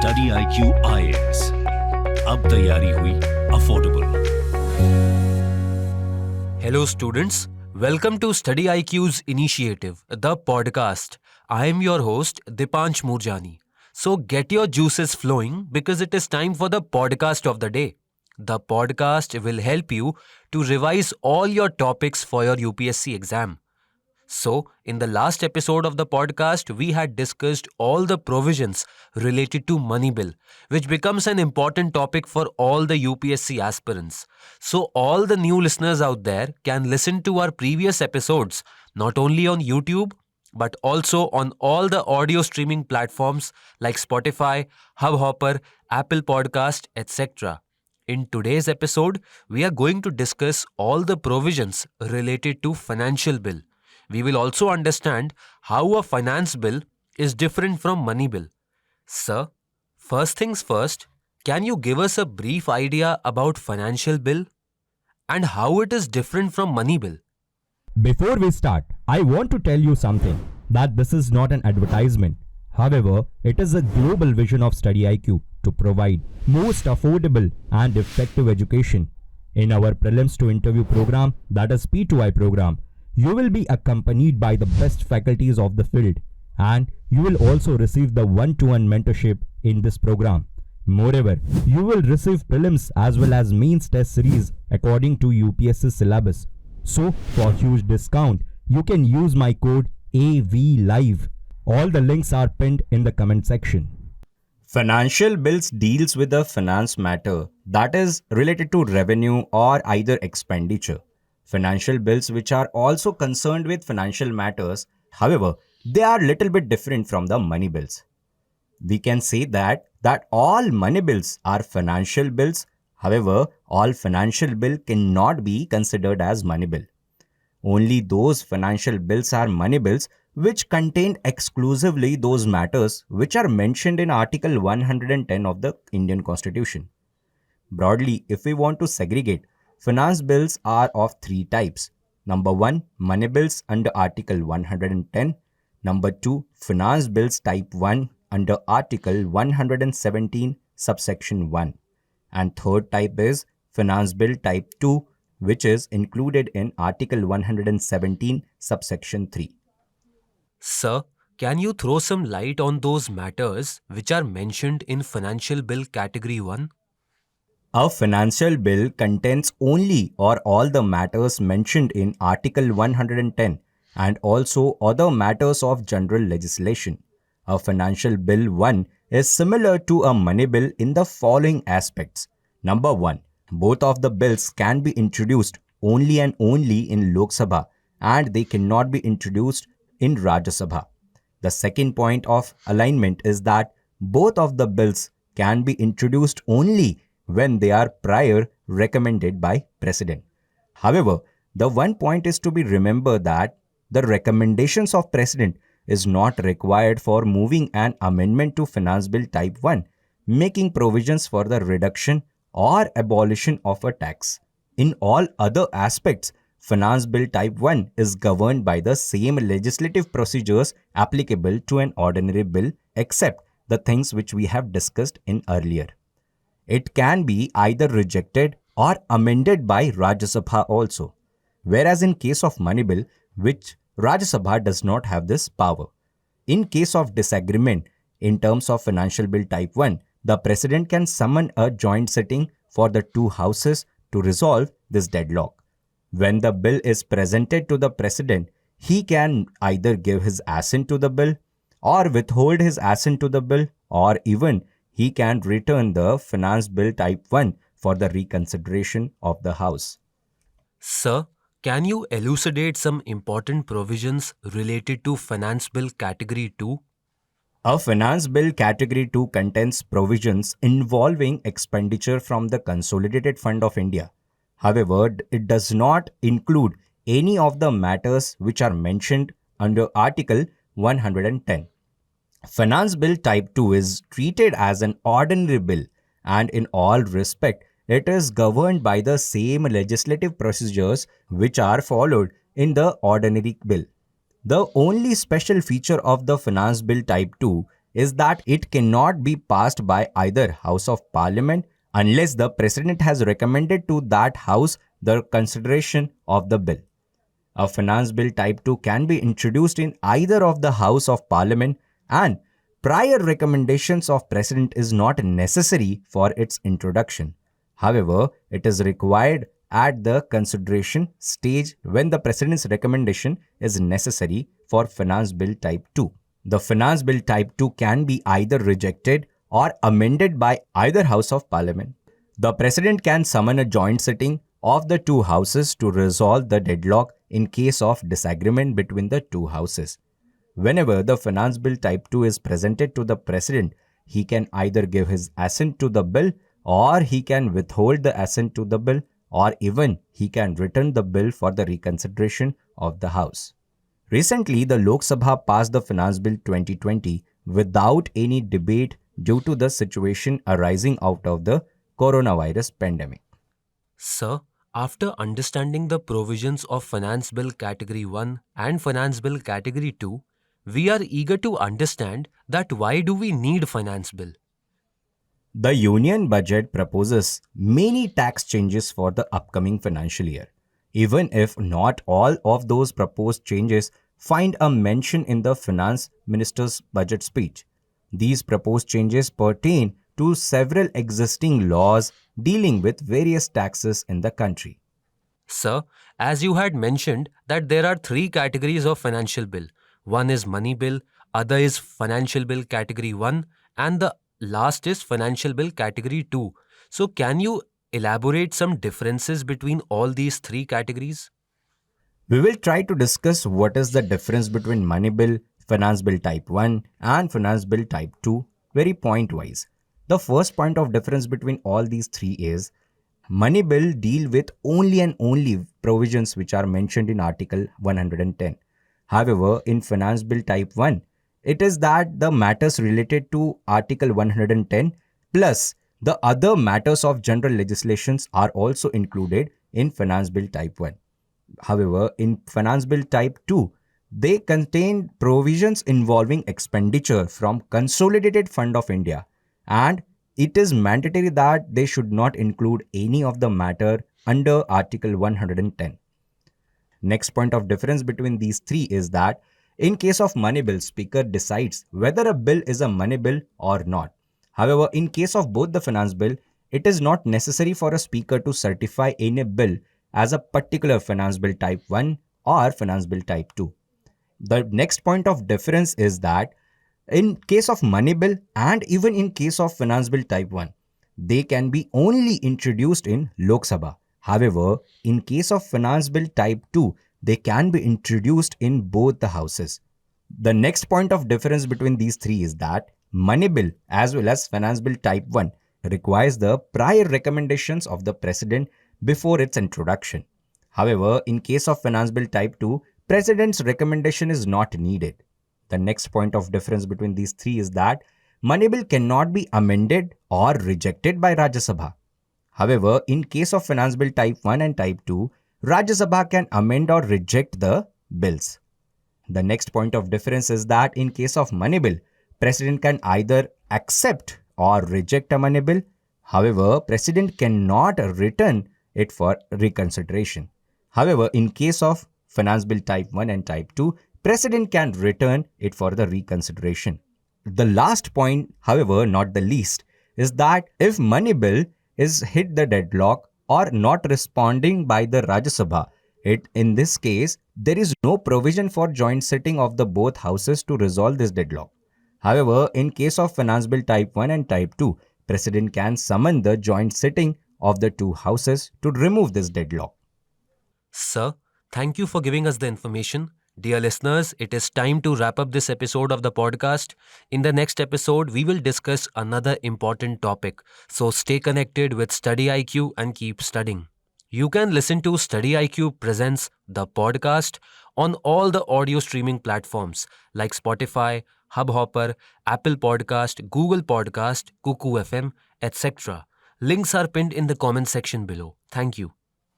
Study IQ IAS, अब तैयारी हुई affordable. Hello students, welcome to StudyIQ's initiative, the podcast. I am your host Dipansh Murjani. So get your juices flowing because it is time for the podcast of the day. The podcast will help you to revise all your topics for your UPSC exam. So, in the last episode of the podcast, we had discussed all the provisions related to money bill, which becomes an important topic for all the UPSC aspirants. So, all the new listeners out there can listen to our previous episodes not only on YouTube but also on all the audio streaming platforms like Spotify, Hubhopper, Apple Podcast, etc. In today's episode, we are going to discuss all the provisions related to financial bill. We will also understand how a finance bill is different from money bill. Sir, first things first, can you give us a brief idea about financial bill and how it is different from money bill? Before we start, I want to tell you something, that this is not an advertisement. However, it is a global vision of StudyIQ to provide most affordable and effective education. In our Prelims to Interview program, that is P2I program, you will be accompanied by the best faculties of the field, and you will also receive the one-to-one mentorship in this program. Moreover, you will receive prelims as well as mains test series according to UPSC syllabus. So, for huge discount, you can use my code AVLIVE. All the links are pinned in the comment section. Financial bills deals with a finance matter that is related to revenue or either expenditure. Financial bills which are also concerned with financial matters, however, they are little bit different from the money bills. We can say that all money bills are financial bills, however, all financial bill cannot be considered as money bill. Only those financial bills are money bills which contain exclusively those matters which are mentioned in Article 110 of the Indian Constitution. Broadly, if we want to segregate, finance bills are of three types. Number 1, money bills under Article 110. Number 2, finance bills type 1 under Article 117 subsection 1. And third type is finance bill type 2, which is included in Article 117 subsection 3. Sir, can you throw some light on those matters which are mentioned in financial bill category 1? A financial bill contains only or all the matters mentioned in Article 110 and also other matters of general legislation. A financial bill 1 is similar to a money bill in the following aspects. Number 1, both of the bills can be introduced only and only in Lok Sabha and they cannot be introduced in Rajya Sabha. The second point of alignment is that both of the bills can be introduced only when they are prior recommended by President. However, the one point is to be remembered that the recommendations of President is not required for moving an amendment to Finance Bill Type 1, making provisions for the reduction or abolition of a tax. In all other aspects, Finance Bill Type 1 is governed by the same legislative procedures applicable to an ordinary bill except the things which we have discussed in earlier. It can be either rejected or amended by Rajya Sabha also. Whereas in case of money bill, which Rajya Sabha does not have this power. In case of disagreement in terms of financial bill type 1, the President can summon a joint sitting for the two houses to resolve this deadlock. When the bill is presented to the President, he can either give his assent to the bill or withhold his assent to the bill, or even he can return the Finance Bill Type 1 for the reconsideration of the House. Sir, can you elucidate some important provisions related to Finance Bill Category 2? A Finance Bill Category 2 contains provisions involving expenditure from the Consolidated Fund of India. However, it does not include any of the matters which are mentioned under Article 110. Finance Bill Type 2 is treated as an ordinary bill and in all respect, it is governed by the same legislative procedures which are followed in the ordinary bill. The only special feature of the Finance Bill Type 2 is that it cannot be passed by either House of Parliament unless the President has recommended to that House the consideration of the bill. A finance bill type 2 can be introduced in either of the House of Parliament, and prior recommendations of President is not necessary for its introduction. However, it is required at the consideration stage when the President's recommendation is necessary for finance bill type 2. The finance bill type 2 can be either rejected or amended by either House of Parliament. The President can summon a joint sitting of the two houses to resolve the deadlock in case of disagreement between the two houses. Whenever the finance bill type 2 is presented to the President, he can either give his assent to the bill, or he can withhold the assent to the bill, or even he can return the bill for the reconsideration of the House. Recently, the Lok Sabha passed the Finance Bill 2020 without any debate due to the situation arising out of the coronavirus pandemic. Sir, after understanding the provisions of Finance Bill Category 1 and Finance Bill Category 2, we are eager to understand that why do we need Finance Bill? The Union Budget proposes many tax changes for the upcoming financial year. Even if not all of those proposed changes find a mention in the Finance Minister's budget speech, these proposed changes pertain to several existing laws dealing with various taxes in the country. Sir, as you had mentioned that there are three categories of financial bill. One is money bill, other is financial bill category 1, and the last is financial bill category 2. So can you elaborate some differences between all these three categories? We will try to discuss what is the difference between money bill, finance bill type 1 and finance bill type 2 very point-wise. The first point of difference between all these three is money bill deal with only and only provisions which are mentioned in Article 110. However, in finance bill type 1, it is that the matters related to Article 110 plus the other matters of general legislations are also included in finance bill type 1. However, in finance bill type 2, they contain provisions involving expenditure from Consolidated Fund of India, and it is mandatory that they should not include any of the matter under Article 110. Next point of difference between these three is that in case of money bill, Speaker decides whether a bill is a money bill or not. However, in case of both the finance bill, it is not necessary for a Speaker to certify any bill as a particular finance bill type 1 or finance bill type 2. The next point of difference is that in case of money bill and even in case of finance bill type 1, they can be only introduced in Lok Sabha. However, in case of finance bill type 2, they can be introduced in both the houses. The next point of difference between these three is that money bill as well as finance bill type 1 requires the prior recommendations of the President before its introduction. However, in case of finance bill type 2, President's recommendation is not needed. The next point of difference between these three is that money bill cannot be amended or rejected by Rajya Sabha. However, in case of finance bill type 1 and type 2, Rajya Sabha can amend or reject the bills. The next point of difference is that in case of money bill, President can either accept or reject a money bill. However, President cannot return it for reconsideration. However, in case of finance bill type 1 and type 2, President can return it for the reconsideration. The last point, however, not the least, is that if money bill is hit the deadlock or not responding by the Rajya Sabha, in this case, there is no provision for joint sitting of the both houses to resolve this deadlock. However, in case of finance bill type 1 and type 2, President can summon the joint sitting of the two houses to remove this deadlock. Sir, thank you for giving us the information. Dear listeners, it is time to wrap up this episode of the podcast. In the next episode, we will discuss another important topic. So stay connected with StudyIQ and keep studying. You can listen to StudyIQ Presents the podcast on all the audio streaming platforms like Spotify, Hubhopper, Apple Podcast, Google Podcast, Kuku FM, etc. Links are pinned in the comment section below. Thank you.